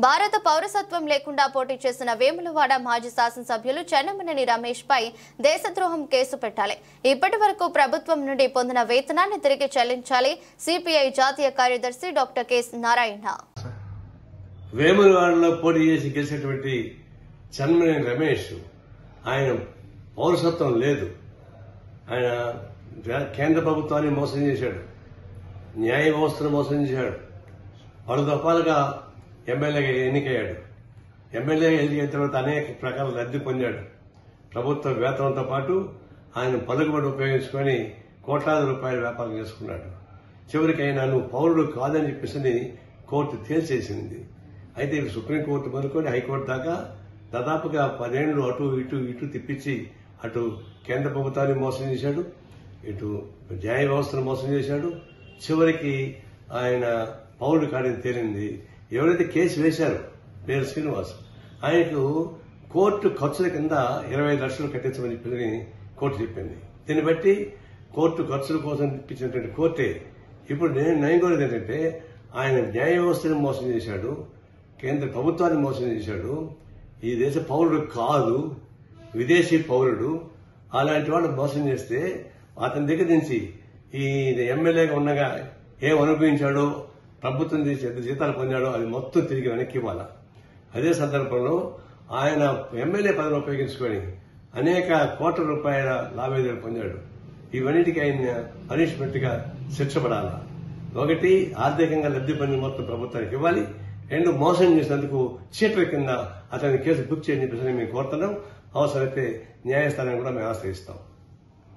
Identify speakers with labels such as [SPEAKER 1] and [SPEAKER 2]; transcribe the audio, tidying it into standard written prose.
[SPEAKER 1] భారత పౌరసత్వం లేకుండా పోటీ చేసిన వేములవాడ మాజీ శాసనసభ్యులు చెన్నమనేని రమేష్ పై దేశద్రోహం కేసు పెట్టాలి. ఇప్పటి వరకు ప్రభుత్వం నుండి పొందిన వేతనాన్ని తిరిగి చెల్లించాలి. సిపిఐ జాతీయ కార్యదర్శి డాక్టర్ కె నారాయణ.
[SPEAKER 2] వేములవాడలో పోటీ చేసి గెలిచినటువంటి చెన్నమనేని రమేష్ ఆయన పౌరసత్వం లేదు. ఆయన కేంద్ర ప్రభుత్వాన్ని మోసం చేశాడు, న్యాయ వ్యవస్థను మోసం చేశాడు. పలు దఫాలుగా ఎమ్మెల్యేగా ఎన్నికయ్యాడు. ఎమ్మెల్యేగా ఎన్నికైన తర్వాత అనేక ప్రకారాల లబ్ధి పొందాడు. ప్రభుత్వ వేతనంతో పాటు ఆయన పలుకుబడి ఉపయోగించుకొని కోట్లాది రూపాయల వ్యాపారం చేసుకున్నాడు. చివరికి ఆయన నువ్వు పౌరుడు కాదని చెప్పేసి కోర్టు తేల్చేసింది. అయితే సుప్రీంకోర్టు మొదలుకొని హైకోర్టు దాకా దాదాపుగా 10 ఏళ్లు అటు ఇటు తిప్పించి అటు కేంద్ర ప్రభుత్వాన్ని మోసం చేశాడు, ఇటు న్యాయ వ్యవస్థను మోసం చేశాడు. చివరికి ఆయన పౌరుడు కాడని తేలింది. ఎవరైతే కేసు వేశారో పేరు శ్రీనివాస్, ఆయనకు కోర్టు ఖర్చుల కింద 25 లక్షలు కట్టించమని చెప్పి కోర్టు చెప్పింది. దీన్ని బట్టి కోర్టు ఖర్చుల కోసం ఇప్పించినటువంటి కోర్టే ఇప్పుడు నేను కోరేది ఏంటంటే ఆయన న్యాయ వ్యవస్థను మోసం చేశాడు, కేంద్ర ప్రభుత్వాన్ని మోసం చేశాడు. ఈ దేశ పౌరుడు కాదు, విదేశీ పౌరుడు. అలాంటి వాడు మోసం చేస్తే అతని దగ్గర నుంచి ఈ ఎమ్మెల్యేగా ఉండగా ఏం అనుభవించాడో, ప్రభుత్వం చేసి ఎంత జీతాలు పొందాడో అది మొత్తం తిరిగి వెనక్కి ఇవ్వాలి. అదే సందర్భంలో ఆయన ఎమ్మెల్యే పదవిని ఉపయోగించుకొని అనేక కోట్ల రూపాయల లావాదేవీలు పొందాడు. ఇవన్నిటికీ ఆయన పనిష్మెంట్ గా శిక్ష పడాలి. ఒకటి, ఆర్థికంగా లబ్ధి పొందిన మొత్తం ప్రభుత్వానికి ఇవ్వాలి. 2, మోసం చేసినందుకు చీటర్ కింద అతని కేసు బుక్ చేయని చెప్పేసి మేము కోరుతున్నాం. అవసరమైతే న్యాయస్థానాన్ని కూడా మేము ఆశ్రయిస్తాం.